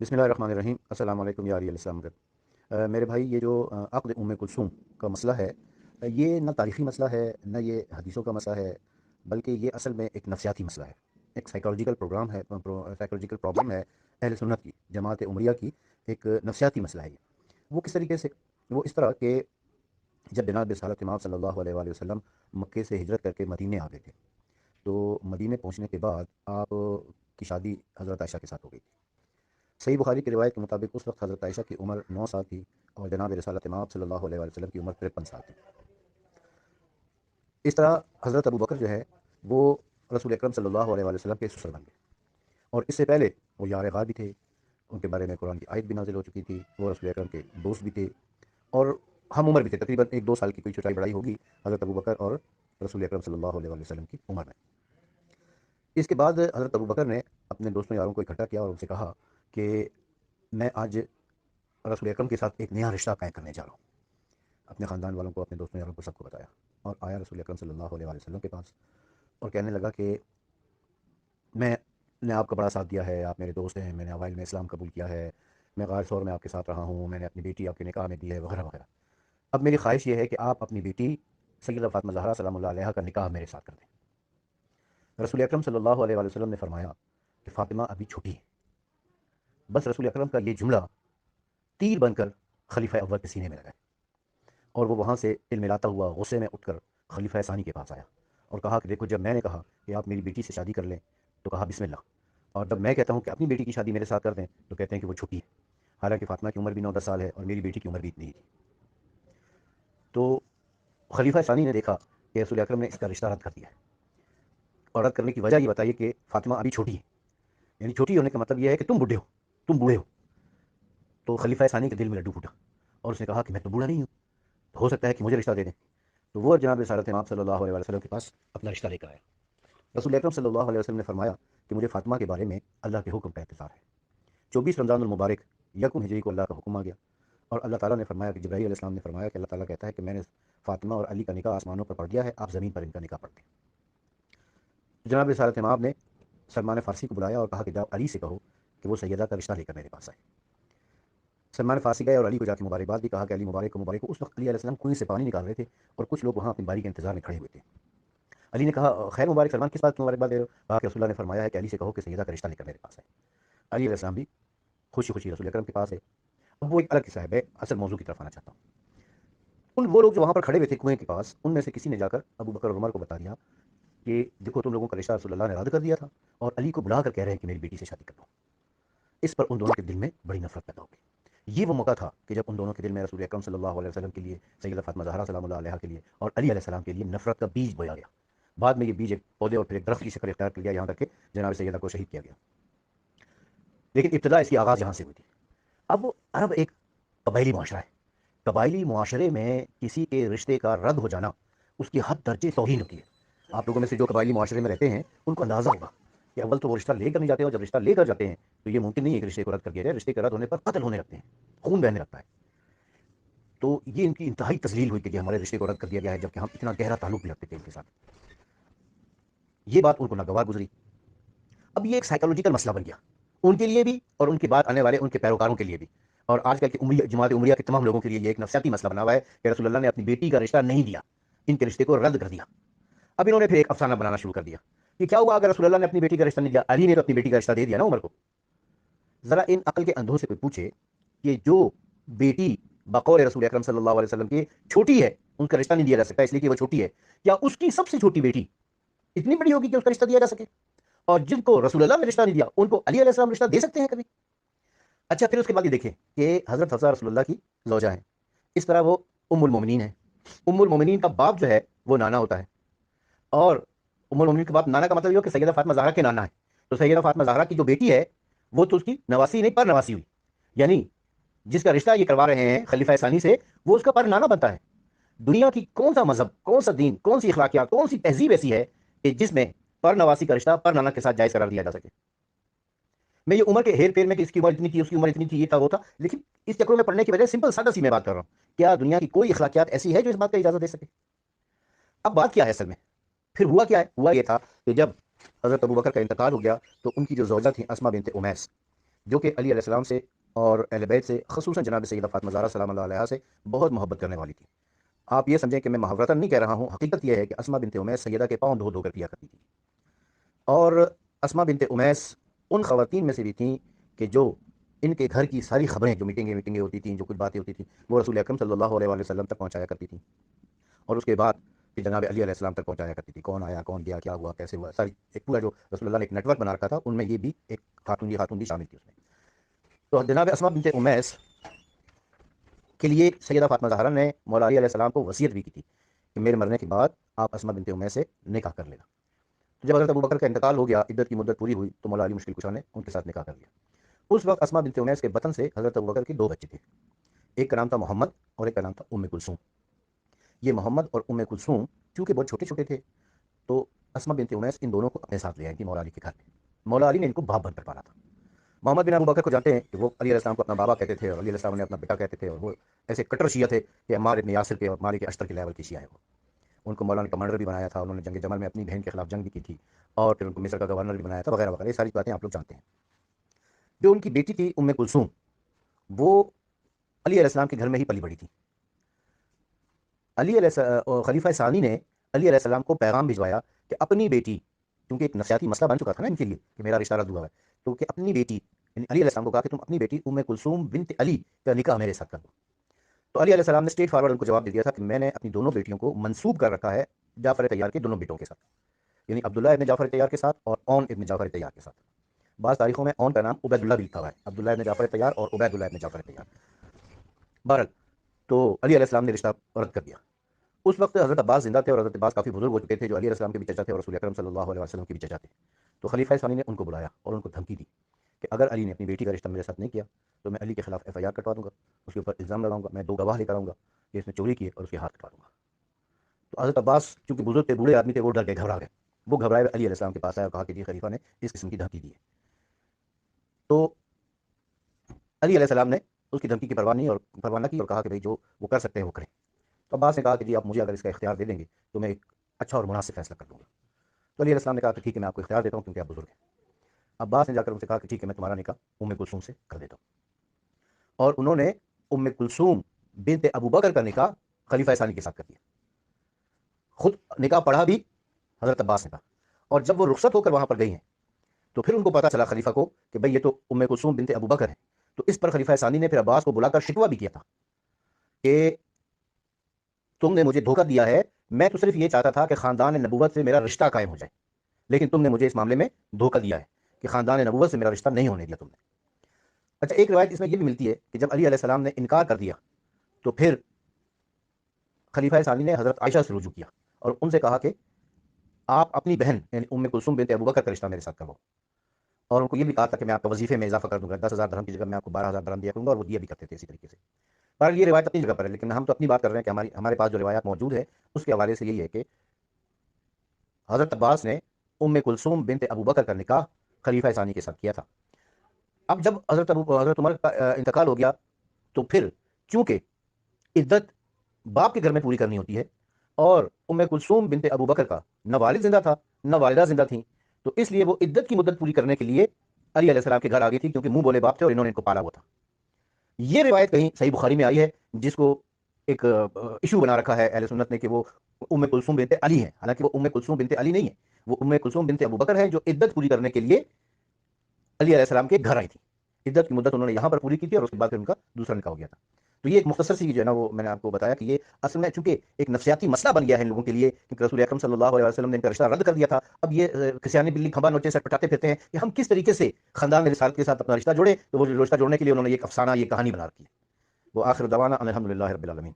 بسم اللہ الرحمن الرحیم۔ السلام علیکم یا علی السلام میرے بھائی، یہ جو عقد ام کلثوم کا مسئلہ ہے، یہ نہ تاریخی مسئلہ ہے نہ یہ حدیثوں کا مسئلہ ہے، بلکہ یہ اصل میں ایک نفسیاتی مسئلہ ہے، ایک سائیکالوجیکل پروگرام ہے، سائیکالوجیکل پرابلم ہے اہل سنت کی، جماعت عمریہ کی ایک نفسیاتی مسئلہ ہے یہ۔ وہ کس طریقے سے؟ وہ اس طرح کہ جب جناب رسالت امام صلی اللہ علیہ وآلہ وسلم مکے سے ہجرت کر کے مدینے آ گئے تھے، تو مدینے پہنچنے کے بعد آپ کی شادی حضرت عائشہ کے ساتھ ہو گئی تھی۔ صحیح بخاری کی روایت کے مطابق اس وقت حضرت عائشہ کی عمر 9 سال تھی اور جناب رسالت امام صلی اللہ علیہ وآلہ وسلم کی عمر 53 سال تھی۔ اس طرح حضرت ابو بکر جو ہے وہ رسول اکرم صلی اللہ علیہ وآلہ وسلم کے سسر بن گئے، اور اس سے پہلے وہ یار غار بھی تھے، ان کے بارے میں قرآن کی آیت بھی نازل ہو چکی تھی، وہ رسول اکرم کے دوست بھی تھے اور ہم عمر بھی تھے، تقریباً 1-2 سال کی کوئی چھوٹائی بڑائی ہوگی حضرت ابو بکر اور رسول اکرم صلی اللہ علیہ وآلہ وسلم کی عمر میں۔ اس کے بعد حضرت ابو بکر نے اپنے دوستوں یاروں کو اکٹھا کیا اور ان سے کہا کہ میں آج رسول اکرم کے ساتھ ایک نیا رشتہ قائم کرنے جا رہا ہوں۔ اپنے خاندان والوں کو، اپنے دوستوں یاروں کو، سب کو بتایا اور آیا رسول اکرم صلی اللہ علیہ وآلہ وسلم کے پاس اور کہنے لگا کہ میں نے آپ کا بڑا ساتھ دیا ہے، آپ میرے دوست ہیں، میں نے اوائل میں اسلام قبول کیا ہے، میں غار ثور میں آپ کے ساتھ رہا ہوں، میں نے اپنی بیٹی آپ کے نکاح میں دی ہے، وغیرہ وغیرہ۔ اب میری خواہش یہ ہے کہ آپ اپنی بیٹی سیدہ فاطمہ زہرا سلام اللہ علیہا کا نکاح میرے ساتھ کر دیں۔ رسول اکرم صلی اللہ علیہ وآلہ وسلم نے فرمایا کہ فاطمہ ابھی چھوٹی ہے۔ بس رسول اکرم کا یہ جملہ تیر بن کر خلیفہ اول کے سینے میں لگا اور وہ وہاں سے ٹلملاتا ہوا غصے میں اٹھ کر خلیفہ ثانی کے پاس آیا اور کہا کہ دیکھو، جب میں نے کہا کہ آپ میری بیٹی سے شادی کر لیں تو کہا بسم اللہ، اور جب میں کہتا ہوں کہ اپنی بیٹی کی شادی میرے ساتھ کر دیں تو کہتے ہیں کہ وہ چھوٹی ہے، حالانکہ فاطمہ کی عمر بھی 9-10 سال ہے اور میری بیٹی کی عمر بھی اتنی ہی تھی۔ تو خلیفہ ثانی نے دیکھا کہ رسول اکرم نے اس کا رشتہ رد کر دیا ہے، اور رد کرنے کی وجہ یہ بتائیے کہ فاطمہ ابھی چھوٹی ہے، یعنی چھوٹی ہونے کا مطلب یہ ہے کہ تم بوڑھے ہو، تم بوڑھے ہو۔ تو خلیفہ ثانی کے دل میں لڈو پھوٹا اور اس نے کہا کہ میں تو بوڑھا نہیں ہوں، تو ہو سکتا ہے کہ مجھے رشتہ دے دیں۔ تو وہ جناب رسالت امام صلی اللہ علیہ وسلم کے پاس اپنا رشتہ لے کر آیا۔ رسول اکرم صلی اللہ علیہ وسلم نے فرمایا کہ مجھے فاطمہ کے بارے میں اللہ کے حکم کا انتظار ہے۔ 24 رمضان المبارک 1 ہجری کو اللہ کا حکم آ گیا اور اللہ تعالیٰ نے فرمایا کہ جبرائیل علیہ السلام نے فرمایا کہ اللہ تعالیٰ کہتا ہے کہ میں نے فاطمہ اور علی کا نکاح آسمانوں پر پڑھ دیا ہے، آپ زمین پر ان کا نکاح پڑھ دیں۔ جناب رسالت امام نے سلمان فارسی کو بلایا اور کہا کہ جاؤ علی سے کہو کہ وہ سیدہ کا رشتہ لے کر میرے پاس آئے۔ سلمان فارسی گئے اور علی کو جا کے مبارکباد بھی کہا کہ علی مبارک کو مبارک کو۔ اس وقت علی علیہ السلام کنویں سے پانی نکال رہے تھے اور کچھ لوگ وہاں اپنی باری کے انتظار میں کھڑے ہوئے تھے۔ علی نے کہا خیر مبارک، سلمان کس بات کی مبارکباد دے رہے ہو؟ کہا کہ رسول اللہ نے فرمایا ہے کہ علی سے کہو کہ سیدہ کا رشتہ لے کر میرے پاس آئے۔ علی علیہ السلام بھی خوشی خوشی رسول اکرم کے پاس ہے۔ اب وہ ایک الگ قصہ ہے، میں اصل موضوع کی طرف آنا چاہتا ہوں۔ وہ لوگ جو وہاں پر کھڑے ہوئے تھے کنویں کے پاس، ان میں سے کسی نے جا کر ابو بکر اور عمر کو بتا دیا کہ دیکھو، تم لوگوں کا رشتہ رسول اللہ نے رد کر دیا تھا اور علی کو بلا کر کہہ رہے ہیں کہ میری بیٹی سے شادی کر دو۔ اس پر ان دونوں کے دل میں بڑی نفرت پیدا ہو گئی۔ یہ وہ موقع تھا کہ جب ان دونوں کے دل میں رسول اکرم صلی اللہ علیہ وسلم کے لیے، سیدہ فاطمہ زہرا سلام اللہ علیہا کے لیے اور علی علیہ السلام کے لیے نفرت کا بیج بویا گیا۔ بعد میں یہ بیج ایک پودے اور پھر ایک درخت کی شکل اختیار کر لیا، یہاں تک کہ جناب سیدہ کو شہید کیا گیا۔ لیکن ابتدا اس کی آغاز یہاں سے ہوئی تھی۔ اب عرب ایک قبائلی معاشرہ ہے، قبائلی معاشرے میں کسی کے رشتے کا رد ہو جانا اس کی حد درجے توہین ہوتی ہے۔ آپ لوگوں میں سے جو قبائلی معاشرے میں رہتے ہیں ان کو اندازہ ہوگا کہ اول تو وہ رشتہ لے کر نہیں جاتے، اور جب رشتہ لے کر جاتے ہیں تو یہ ممکن نہیں ہے کہ رشتے کو رد کر دیا جائے، رشتے کے رد ہونے پر قتل ہونے لگتے ہیں، خون بہنے لگتا ہے۔ تو یہ ان کی انتہائی تذلیل ہوئی کہ ہمارے رشتے کو رد کر دیا گیا ہے، جبکہ ہم اتنا گہرا تعلق بھی رکھتے تھے ان کے ساتھ۔ یہ بات ان کو ناگوار گزری۔ اب یہ ایک سائیکالوجیکل مسئلہ بن گیا ان کے لیے بھی اور ان کے بعد آنے والے ان کے پیروکاروں کے لیے بھی، اور آج کل کی جماعت عمریہ کے تمام لوگوں کے لیے یہ ایک نفسیاتی مسئلہ بنا ہوا ہے کہ رسول اللہ نے اپنی بیٹی کا رشتہ نہیں دیا، ان کے رشتے کو رد کر دیا۔ اب انہوں نے پھر ایک افسانہ بنانا شروع کر دیا کہ کیا ہوا اگر رسول اللہ نے اپنی بیٹی کا رشتہ نہیں دیا، علی نے تو اپنی بیٹی کا رشتہ دے دیا نا عمر کو۔ ذرا ان عقل کے اندھوں سے کوئی پوچھے کہ جو بیٹی بقول رسول اکرم صلی اللہ علیہ وسلم کی چھوٹی ہے، ان کا رشتہ نہیں دیا جا سکتا اس لیے کہ وہ چھوٹی ہے، کیا اس کی سب سے چھوٹی بیٹی اتنی بڑی ہوگی کہ اس کا رشتہ دیا جا سکے؟ اور جن کو رسول اللہ نے رشتہ نہیں دیا ان کو علی علیہ السلام رشتہ دے سکتے ہیں کبھی؟ اچھا، پھر اس کے بعد یہ دیکھیں کہ حضرت حفصہ رسول اللہ کی زوجہ ہیں، اس طرح وہ ام المومنین ہیں۔ ام المومنین کا باپ جو ہے وہ نانا ہوتا ہے، اور ام المومنین کا باپ نانا کا مطلب یہ ہو کہ سیدہ فاطمہ زہرا کے نانا ہے۔ تو سیدہ فاطمہ زہرا کی جو بیٹی ہے وہ تو اس کی نواسی نہیں، پر نواسی ہوئی، یعنی جس کا رشتہ یہ کروا رہے ہیں خلیفہ ثانی سے، وہ اس کا پر نانا بنتا ہے۔ دنیا کی کون سا مذہب، کون سا دین، کون سی اخلاقیات، کون سی تہذیب ایسی ہے کہ جس میں پر نواسی کا رشتہ پر نانا کے ساتھ جائز قرار دیا جا سکے؟ میں یہ عمر کے ہیر پھیر میں کہ اس کی عمر اتنی تھی، اس کی عمر اتنی تھی، یہ تھا وہ تھا، لیکن اس چکروں میں پڑنے کی وجہ سمپل سادہ سی میں بات کر رہا ہوں، کیا دنیا کی کوئی اخلاقیات ایسی ہے جو اس بات کا اجازت دے سکے؟ اب بات کیا ہے اصل میں؟ پھر ہوا کیا ہے؟ ہوا یہ تھا کہ جب حضرت ابو بکر کا انتقال ہو گیا تو ان کی جو زوجہ تھیں اسماء بنت امیس، جو کہ علی علیہ السلام سے اور اہل بیت سے خصوصاً جناب سیدہ فاطمہ زہرا سلام اللہ علیہا سے بہت محبت کرنے والی تھی۔ آپ یہ سمجھیں کہ میں محاورتاً نہیں کہہ رہا ہوں، حقیقت یہ ہے کہ اسما بنت امیس سیدہ کے پاؤں دھو دھو کر پیا کرتی تھی، اور اسما بنت امیس ان خواتین میں سے بھی تھیں کہ جو ان کے گھر کی ساری خبریں، جو میٹنگیں ہوتی تھیں، جو کچھ باتیں ہوتی تھیں، وہ رسول اکرم صلی اللہ علیہ وسلم تک پہنچایا کرتی تھیں، اور اس کے بعد پھر جناب علی علیہ السلام تک پہنچایا کرتی تھی، کون آیا، کون گیا، کیا ہوا، کیسے ہوا، ساری ایک پورا جو رسول اللہ نے ایک نیٹ ورک بنا رکھا تھا، ان میں یہ بھی ایک خاتون بھی شامل تھی اس میں۔ تو جناب اسما بنت امیس کے لیے سیدہ فاطمہ زہرا نے مولا علی علیہ السلام کو وصیت بھی کی تھی کہ میرے مرنے کے بعد آپ اسما بنت امیس سے نکاح کر لینا۔ تو جب حضرت ابوبکر کا انتقال ہو گیا، عدت کی مدت پوری ہوئی، تو مولا علی مشکل کشا نے ان کے ساتھ نکاح کر لیا۔ اس وقت اسما بنت امیس کے بطن سے حضرت ابوبکر کے دو بچے تھے، ایک کا نام تھا محمد اور ایک کا نام تھا ام کلثوم۔ یہ محمد اور ام کلثوم چونکہ بہت چھوٹے چھوٹے تھے، تو اسما بنت امیس ان دونوں کو اپنے ساتھ لے آئی تھی مولا علی کے گھر میں۔ مولا علی نے ان کو باپ بن کر پالا تھا۔ محمد بن ابو بکر کو جانتے ہیں کہ وہ علی علیہ السلام کو اپنا بابا کہتے تھے، اور علی علیہ السلام نے اپنا بیٹا کہتے تھے، اور وہ ایسے کٹر شیعہ تھے کہ عمار ابن یاسر کے اور مالک اشتر کے لیول کے شیعہ ہیں وہ۔ ان کو مولا نے کمانڈر بھی بنایا تھا، انہوں نے جنگ جمل میں اپنی بہن کے خلاف جنگ بھی کی تھی، اور پھر ان کو مصر کا گورنر بھی بنایا تھا، وغیرہ وغیرہ، یہ ساری باتیں آپ لوگ جانتے ہیں۔ جو ان کی بیٹی تھی ام کلثوم، وہ علی علیہ السلام کے گھر میں ہی پلی بڑھی تھی۔ خلیفہ ثانی نے علی علیہ السلام کو پیغام بھجوایا کہ اپنی بیٹی، کیونکہ ایک نفسیاتی مسئلہ بن چکا تھا نا ان کے لیے کہ میرا رشتہ رد ہوا ہے، تو کہ اپنی بیٹی، یعنی علی علیہ السلام کو کہا کہ تم اپنی بیٹی ام کلثوم بنت علی کا نکاح میرے ساتھ کر دو۔ تو علی علیہ السلام نے اسٹریٹ فارورڈ ان کو جواب دے دیا تھا کہ میں نے اپنی دونوں بیٹیوں کو منسوب کر رکھا ہے جعفر طیار کے دونوں بیٹوں کے ساتھ، یعنی عبداللہ ابن جعفر طیار کے ساتھ اور اون ابن جعفر طیار کے ساتھ۔ بعض تاریخوں میں اون کا نام عبید اللہ بھی لکھا ہوا ہے، عبداللہ ابن جعفر طیار اور عبید اللہ ابن جعفر طیار۔ بہرحال تو علی علیہ السلام نے رشتہ رد کر دیا۔ اس وقت حضرت عباس زندہ تھے، اور حضرت عباس کافی بزرگ ہو چکے تھے، جو علی علیہ السلام کے بھی چچا تھے اور رسول اکرم صلی اللہ علیہ وسلم کے بھی چچا تھے۔ تو خلیفہ ثانی نے ان کو بلایا اور ان کو دھمکی دی کہ اگر علی نے اپنی بیٹی کا رشتہ میرے ساتھ نہیں کیا تو میں علی کے خلاف ایف آئی آر کٹوا دوں گا، اس کے اوپر الزام لگاؤں گا، میں 2 گواہ لے کر آؤں گا کہ اس نے چوری کی ہے، اور اس کے ہاتھ کٹوا دوں گا۔ تو حضرت عباس چونکہ بزرگ تھے، بوڑھے آدمی تھے، وہ ڈر گئے، گھبرا گئے، وہ گھبرائے علی علیہ السلام کے پاس آئے اور کہا کہ جی خلیفہ نے اس قسم کی دھمکی دی ہے۔ تو علی علیہ السلام نے اس کی دھمکی کی پرواہ نہ کی اور کہا کہ بھائی جو وہ کر سکتے ہیں وہ کریں۔ تو عباس نے کہا کہ جی آپ مجھے اگر اس کا اختیار دے دیں گے تو میں ایک اچھا اور مناسب فیصلہ کر دوں گا۔ تو علی علیہ السلام نے کہا کہ ٹھیک ہے میں آپ کو اختیار دیتا ہوں کیونکہ آپ بزرگ ہیں۔ عباس نے جا کر ان سے کہا کہ ٹھیک ہے میں تمہارا نکاح ام کلثوم سے کر دیتا ہوں، اور انہوں نے ام کلثوم بنت ابو بکر کا نکاح خلیفہ ثانی کے ساتھ کر دیا۔ خود نکاح پڑھا بھی حضرت عباس نے کہا، اور جب وہ رخصت ہو کر وہاں پر گئی ہیں تو پھر ان کو پتا چلا خلیفہ کو کہ بھئی یہ تو ام کلثوم بنت ابو بکر ہے۔ تو اس پر خلیفہ ثانی نے پھر عباس کو بلا کر شکوہ بھی کیا تھا کہ تم نے مجھے دھوکہ دیا ہے، میں تو صرف یہ چاہتا تھا کہ خاندان نبوت سے میرا رشتہ قائم ہو جائے، لیکن تم نے مجھے اس معاملے میں دھوکہ دیا ہے کہ خاندان نبوت سے میرا رشتہ نہیں ہونے دیا تم نے۔ اچھا، ایک روایت اس میں یہ بھی ملتی ہے کہ جب علی علیہ السلام نے انکار کر دیا تو پھر خلیفہ ثانی نے حضرت عائشہ سے رجوع کیا اور ان سے کہا کہ آپ اپنی بہن یعنی ام کلثوم بنت ابو بکر کا رشتہ میرے ساتھ کرواؤ، اور ان کو یہ بھی کہا تھا کہ میں آپ کا وظیفے میں اضافہ کر دوں گا، 10,000 درہم کی جگہ میں آپ کو 12,000 درہم دیا کروں گا، اور وہ دیا بھی کرتے تھے اسی طریقے سے۔ پر یہ روایت اپنی جگہ پر ہے، لیکن ہم تو اپنی بات کر رہے ہیں کہ ہمارے پاس جو روایات موجود ہے اس کے حوالے سے یہی ہے کہ حضرت عباس نے ام کلثوم بنت ابو بکر کا نکاح خلیفہ ثانی کے ساتھ کیا تھا۔ اب جب حضرت عمر کا انتقال ہو گیا تو پھر چونکہ عدت باپ کے گھر میں پوری کرنی ہوتی ہے، اور ام کلثوم بنت ابو بکر کا نہ والد زندہ تھا نہ والدہ زندہ تھیں، تو اس لیے وہ عدت کی مدت پوری کرنے کے لیے علی علیہ السلام کے گھر آ گئی تھی، کیونکہ منہ بولے باپ تھے اور انہوں نے ان کو پالا ہوا تھا۔ یہ روایت کہیں صحیح بخاری میں آئی ہے، جس کو ایک ایشو بنا رکھا ہے اہل سنت نے کہ وہ ام کلثوم بنت علی ہیں، حالانکہ وہ ام کلثوم بنت علی نہیں ہے، وہ ام کلثوم بنت ابو بکر ہے جو عدت پوری کرنے کے لیے علی علیہ السلام کے گھر آئی تھی۔ عدت کی مدت انہوں نے یہاں پر پوری کی تھی اور اس کے بعد پھر ان کا دوسرا نکاح ہو گیا تھا۔ تو یہ ایک مختصر سی جو ہے نا وہ میں نے آپ کو بتایا کہ یہ اصل میں چونکہ ایک نفسیاتی مسئلہ بن گیا ہے ان لوگوں کے لیے، کیونکہ رسول اکرم صلی اللہ علیہ وسلم نے ان کا رشتہ رد کر دیا تھا۔ اب یہ کسیانی بلی کھمبا نوچے سے پٹاتے پھرتے ہیں کہ ہم کس طریقے سے خاندان رسالت کے ساتھ اپنا رشتہ جوڑے، تو وہ رشتہ جوڑنے کے لیے انہوں نے ایک افسانہ، یہ کہانی بنا رکھی ہے۔ وہ آخر دعوانا ان الحمدللہ رب العالمین۔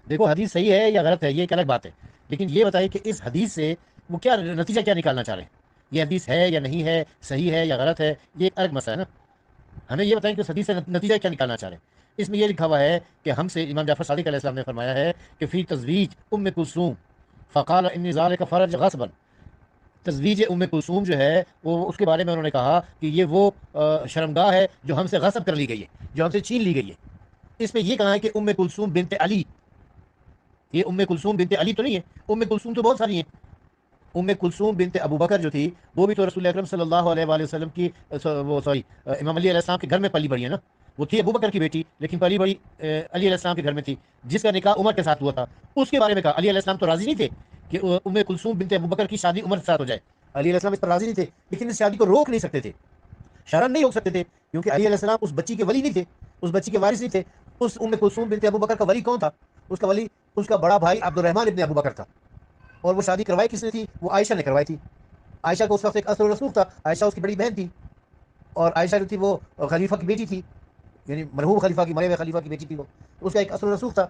دیکھو حدیث صحیح ہے یا غلط ہے یہ ایک الگ بات ہے، لیکن یہ بتائیے کہ اس حدیث سے وہ کیا نتیجہ کیا نکالنا چاہ رہے ہیں؟ یہ حدیث ہے یا نہیں ہے، صحیح ہے یا غلط ہے، یہ ایک الگ مسئلہ ہے نا۔ ہمیں یہ بتائیں کہ اس حدیث سے نتیجہ کیا نکالنا چاہ رہے ہیں۔ اس میں یہ لکھا ہوا ہے کہ ہم سے امام جعفر صادق علیہ السلام نے فرمایا ہے کہ فی تزویج ام کلثوم فقال انی ذالک فرج غصبا، تزویج ام کلثوم جو ہے وہ اس کے بارے میں انہوں نے کہا کہ یہ وہ شرمگاہ ہے جو ہم سے غصب کر لی گئی ہے، جو ہم سے چھین لی گئی ہے۔ اس میں یہ کہا ہے کہ ام کلثوم بنت علی، یہ ام کلثوم بنت علی تو نہیں ہے، ام کلثوم تو بہت ساری ہیں، ام کلثوم بنت ابو بکر جو تھی وہ بھی تو رسول اکرم صلی اللہ علیہ وآلہ وسلم کی امام علی علیہ السلام کے گھر میں پلی بڑھی ہے نا. وہ تھی ابو بکر کی بیٹی لیکن پلی بڑی علی علیہ السلام کے گھر میں تھی، جس کا نکاح عمر کے ساتھ ہوا تھا. اس کے بارے میں کہا علی علیہ السلام تو راضی نہیں تھے کہ ام کلثوم بنت ابو بکر کی شادی عمر کے ساتھ ہو جائے. علی علیہ السلام اس پر راضی نہیں تھے، لیکن اس شادی کو روک نہیں سکتے تھے، شرعاً نہیں روک سکتے تھے، کیونکہ علی علیہ السلام اس بچی کے ولی نہیں تھے، اس بچی کے وارث نہیں تھے. اس ام کلثوم بنت ابو بکر کا ولی کون تھا؟ اس کا ولی اس کا بڑا بھائی عبد الرحمن ابن ابو بکر تھا. اور وہ شادی کروائی کس نے تھی؟ وہ عائشہ نے کروائی تھی. عائشہ کو اس وقت ایک اثر و رسوخ تھا، عائشہ اس کی بڑی بہن تھی، اور عائشہ جو تھی وہ خلیفہ کی بیٹی تھی، یعنی مرحوم خلیفہ کی، مرے ہوئے خلیفہ کی بیٹی تھی. وہ اس کا ایک اثر و رسوخ تھا،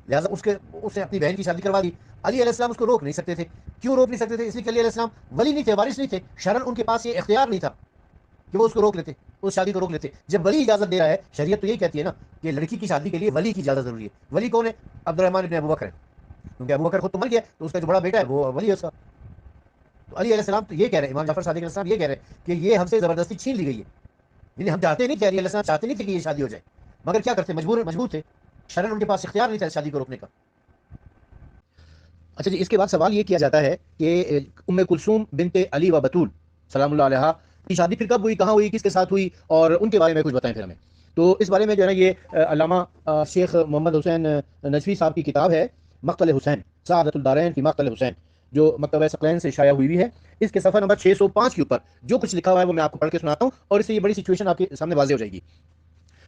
لہٰذا اس نے اپنی بہن کی شادی کروا دی. علی علیہ السلام اس کو روک نہیں سکتے تھے. کیوں روک نہیں سکتے تھے؟ اس لیے کہ علی علیہ السلام ولی نہیں تھے، وارث نہیں تھے، شرعاً ان کے پاس یہ اختیار نہیں تھا کہ وہ اس کو روک لیتے، اس شادی کو روک لیتے. جب ولی اجازت دے رہا ہے، شریعت تو یہی کہتی ہے نا کہ لڑکی کی شادی کے لیے ولی کی اجازت ضروری ہے. ولی کون ہے؟ عبد الرحمن ابن ابو بکر ہے، کیونکہ ابو بکر خود تو مر گیا، تو اس کا جو بڑا بیٹا ہے وہ ولی ہے اس کا. تو علی علیہ السلام تو یہ کہہ رہے ہیں، امام جعفر صادق علیہ السلام یہ کہہ رہے ہیں کہ یہ ہم سے زبردستی چھین لی گئی ہے. یعنی ہم چاہتے نہیں تھے، علی علیہ السلام چاہتے نہیں تھے کہ یہ شادی ہو جائے، مگر کیا کرتے، مجبور تھے، شرعاً ان کے پاس اختیار نہیں تھا شادی کو روکنے کا. اچھا جی، اس کے بعد سوال یہ کیا جاتا ہے کہ ام کلثوم بنت علی و بطول سلام اللہ علیہ کی شادی پھر کب ہوئی، کہاں ہوئی، کس کے ساتھ ہوئی، اور ان کے بارے میں کچھ بتائیں پھر ہمیں. تو اس بارے میں جو ہے نا یہ علامہ شیخ محمد حسین نجفی صاحب کی کتاب ہے مقتل حسین، سعادت الدارین فی مقتل حسین، جو مکتبہ ثقلین سے شائع ہوئی ہے. اس کے صفحہ نمبر 605 کے اوپر جو کچھ لکھا ہوا ہے وہ میں آپ کو پڑھ کے سناتا ہوں، اور اس سے یہ بڑی سچویشن آپ کے سامنے واضح ہو جائے گی.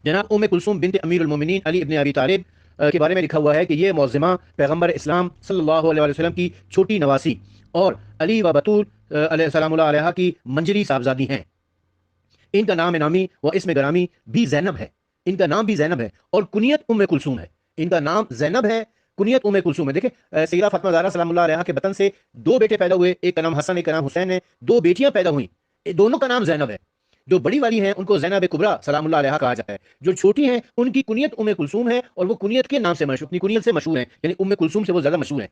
جناب ام کلثوم بنت امیر المومنین علی ابن ابی طالب کے بارے میں لکھا ہوا ہے کہ یہ معظمہ پیغمبر اسلام صلی اللہ علیہ وسلم کی چھوٹی نواسی اور علی و بطول علیہ السلام اللہ علیہ کی منجری صاحبزادی ہیں. ان کا نام نامی و اسم گرامی بھی زینب ہے، ان کا نام بھی زینب ہے، اور کنیت ام کلثوم ہے. ان کا نام زینب ہے، کنیت ام کلثوم ہے. دیکھیں سیدہ فاطمہ زہرا سلام اللہ علیہ کے بطن سے 2 بیٹے پیدا ہوئے، ایک کا نام حسن، ایک کا نام حسین ہے. 2 بیٹیاں پیدا ہوئیں، دونوں کا نام زینب ہے. جو بڑی والی ہیں ان کو زینب کبریٰ سلام اللہ علیہ کہا جاتا ہے، جو چھوٹی ہیں ان کی کنیت ام کلثوم ہے، اور وہ کنیت کے نام سے مشہور، اپنی کنیت سے مشہور ہیں، یعنی ام کلثوم سے وہ زیادہ مشہور ہیں.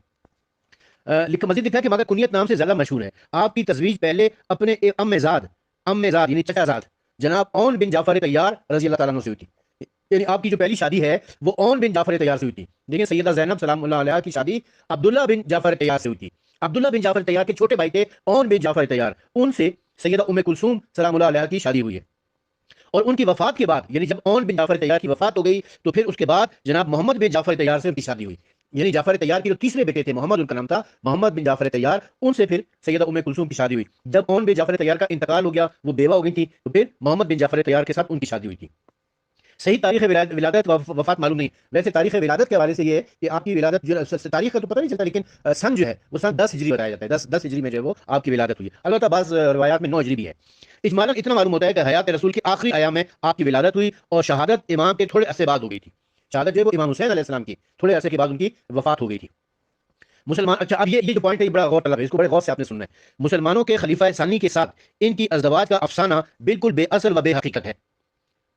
مزید لکھا ہے کہ مگر کنیت نام سے زیادہ مشہور ہے. آپ کی تزویج پہلے اپنے ام زاد یعنی چچا زاد جناب اون بن جعفر طیار رضی اللہ تعالیٰ عنہ سے ہوئی تھی. یعنی آپ کی جو پہلی شادی ہے وہ اون بن جعفر طیار سے ہوئی تھی. دیکھیں سیدہ زینب سلام اللہ علیہ کی شادی عبداللہ بن جعفر طیار سے ہوئی تھی. عبداللہ بن جعفر طیار کے چھوٹے بھائی تھے اون بن جعفر طیار، ان سے سیدہ ام کلثوم سلام اللہ علیہ کی شادی ہوئی ہے. اور ان کی وفات کے بعد، یعنی جب اون بن جعفر طیار کی وفات ہو گئی تو پھر اس کے بعد جناب محمد بن جعفر طیار سے ان کی شادی ہوئی. یعنی جعفر طیار کے جو تیسرے بیٹے تھے، محمد ان کا نام تھا، محمد بن جعفر طیار، ان سے پھر سیدہ ام کلثوم کی شادی ہوئی. جب اون بن جعفر طیار کا انتقال ہو گیا، وہ بیوہ ہو گئی تھی، تو پھر محمد بن جعفر طیار کے ساتھ ان کی شادی ہوئی تھی. صحیح تاریخ ولادت و وفات معلوم نہیں. ویسے تاریخ ولادت کے حوالے سے یہ ہے کہ آپ کی ولادت جو تاریخ کا تو پتہ نہیں چلتا، لیکن سن جو ہے وہ سن 10 ہجری بتایا جاتا ہے. 10 ہجری میں جو ہے وہ آپ کی ولادت ہوئی ہے. البتہ بعض روایات میں 9 ہجری بھی ہے. اجمالاً اتنا معلوم ہوتا ہے کہ حیات رسول کی آخری ایام میں آپ کی ولادت ہوئی، اور شہادت امام کے تھوڑے عرصے بعد ہو گئی تھی. شہادت جو ہے وہ امام حسین علیہ السلام کی تھوڑے عرصے کے بعد ان کی وفات ہو گئی تھی. مسلمان، اچھا اب یہ جو پوائنٹ ہے یہ بڑا غور طلب ہے، اس کو بڑے غور سے آپ نے سننا ہے. مسلمانوں کے خلیفہ ثانی کے ساتھ ان کی ازدواج کا افسانہ بالکل بے اصل و بے حقیقت ہے.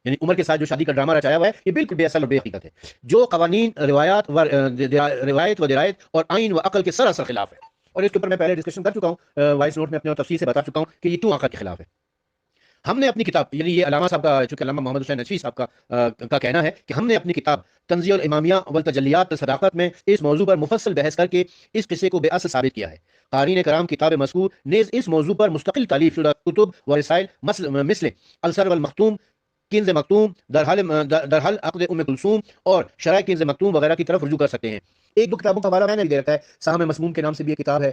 یعنی عمر کے ساتھ جو شادی کا ڈرامہ رچایا ہوا ہے یہ بالکل بے اصل اور بے حقیقت ہے، جو قوانین روایت و درایت اور آئین و عقل کے سراسر خلاف ہے. اور اس کے اوپر میں پہلے ڈسکشن کر چکا ہوں، وائس نوٹ میں اپنے تفصیل سے بتا چکا ہوں کہ یہ کیوں عقل کے خلاف ہے. ہم نے اپنی کتاب، یعنی یہ علامہ صاحب کا، چونکہ علامہ محمد حسین نجفی صاحب کا کہنا ہے کہ ہم نے اپنی کتاب تنزیہ الامامیہ والتجلیات صداقت میں اس موضوع پر مفصل بحث کر کے اس قصے کو بے اصل ثابت کیا ہے. قارئین کرام کتاب مذکور نیز اس موضوع پر مستقل تالیف شدہ کتب و رسائل مثل السر والمختوم، کنز مختوم، درحل عقد ام کلثوم اور شرح کنز مختوم وغیرہ کی طرف رجوع کر سکتے ہیں. ایک دو کتابوں کا حوالہ میں نے بھی دے رکھا ہے، سہام مسموم کے نام سے بھی ایک کتاب ہے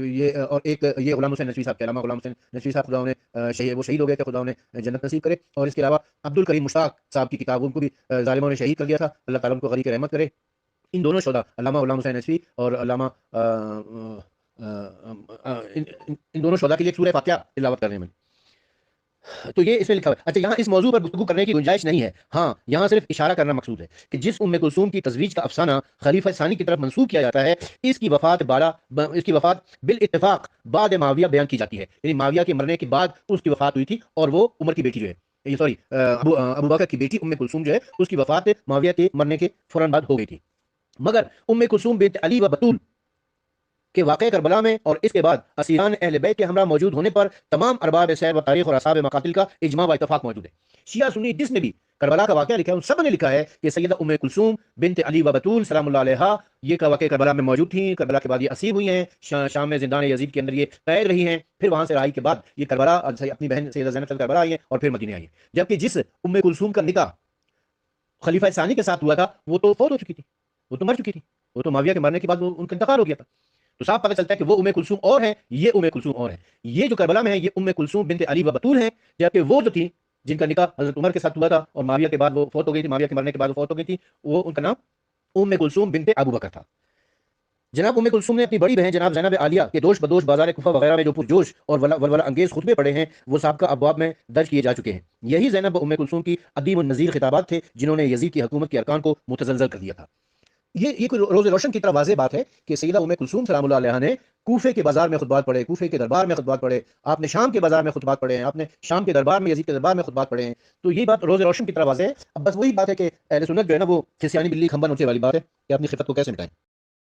یہ، اور ایک یہ غلام حسین نجفی صاحب کے، علامہ غلام حسین نجفی صاحب خدا انہیں شہید ہو گئے تھے، خدا انہیں جنت نصیب کرے. اور اس کے علاوہ عبد الکریم مشتاق صاحب کی کتاب، ان کو بھی ظالموں نے شہید کر دیا تھا، اللہ تعالیٰ ان کو غریق رحمت کرے. ان دونوں شہداء علامہ غلام حسین نجفی اور علامہ ان دونوں شہداء کے لیے سورہ فاتحہ تلاوت کرنے میں. تو یہ اس میں لکھا ہوا ہے. اچھا، یہاں اس موضوع پر گفتگو کرنے کی گنجائش نہیں ہے. ہاں، یہاں صرف اشارہ کرنا مقصود ہے کہ جس ام کلثوم کی تزویج کا افسانہ خلیفہ ثانی کی طرف منسوب کیا جاتا ہے، اس کی وفات بالاتفاق بعد معاویہ بیان کی جاتی ہے. یعنی معاویہ کے مرنے کے بعد اس کی وفات ہوئی تھی، اور وہ عمر کی بیٹی جو ہے، سوری ابو بکر کی بیٹی ام کلثوم جو ہے اس کی وفات معاویہ کے مرنے کے فوراً بعد ہو گئی تھی. مگر ام کلثوم بنت علی و بطول کہ واقع کربلا میں اور اس کے بعد اسیران اہل بیت کے ہمراہ موجود ہونے پر تمام ارباب سیر و تاریخ اور اصحاب مقاتل کا اجماع و اتفاق موجود ہے. شیعہ سنی جس نے بھی کربلا کا واقعہ لکھا ہے، ان سب نے لکھا ہے کہ سیدہ ام کلثوم بنت علی و بطول سلام اللہ علیہا یہ کا واقعہ کربلا میں موجود تھیں، کربلا کے بعد یہ اسیر ہوئی ہیں، شام میں زندان یزید کے اندر یہ قید رہی ہیں، پھر وہاں سے رہائی کے بعد یہ کربلا اپنی بہن سیدہ زینب سے کربلا آئی ہیں اور پھر مدینے آئی ہیں، جبکہ جس ام کلثوم کا نکاح خلیفہ ثانی کے ساتھ ہوا تھا وہ تو فوت ہو چکی تھی، وہ تو مر چکی تھی، وہ تو معاویہ کے مرنے کے بعد ان کا انتقال ہو گیا تھا، تو صاف پتہ چلتا ہے کہ وہ ام کلثوم اور ہیں، یہ ام کلثوم اور ہیں، یہ جو کربلا میں ہے یہ ام کلثوم بنت علی و بطول ہیں، جبکہ وہ جو تھی جن کا نکاح حضرت عمر کے ساتھ ہوا تھا اور معاویہ کے بعد وہ فوت ہو گئی تھی، معاویہ کے مرنے کے بعد وہ فوت ہو گئی تھی، وہ ان کا نام ام کلثوم بنت ابو بکر تھا۔ جناب ام کلثوم نے اپنی بڑی بہن جناب زینب عالیہ کے دوش بدوش بازار کوفہ وغیرہ میں جو پرجوش اور ولولہ انگیز خطبے پڑھے ہیں وہ سابقہ ابواب میں درج کیے جا چکے ہیں، یہی زینب ام کلثوم کی عدیم النظیر خطابات تھے جنہوں نے یزید کی حکومت کے ارکان کو متزلزل کر دیا تھا۔ یہ کوئی روز روشن کی طرح واضح بات ہے کہ سیدہ ام کلثوم سلام اللہ علیہا نے کوفے کے بازار میں خطبات پڑھے، کوفے کے دربار میں خطبات پڑھے، آپ نے شام کے بازار میں خطبات پڑھے ہیں، آپ نے شام کے دربار میں یزید کے دربار میں خطبات پڑھے ہیں، تو یہ بات روز روشن کی طرح واضح ہے۔ اب بس وہی بات ہے کہ اہل سنت جو ہے نا وہ کھسیانی بلی کھمبا نوچے والی بات ہے کہ اپنی خفت کو کیسے مٹائیں۔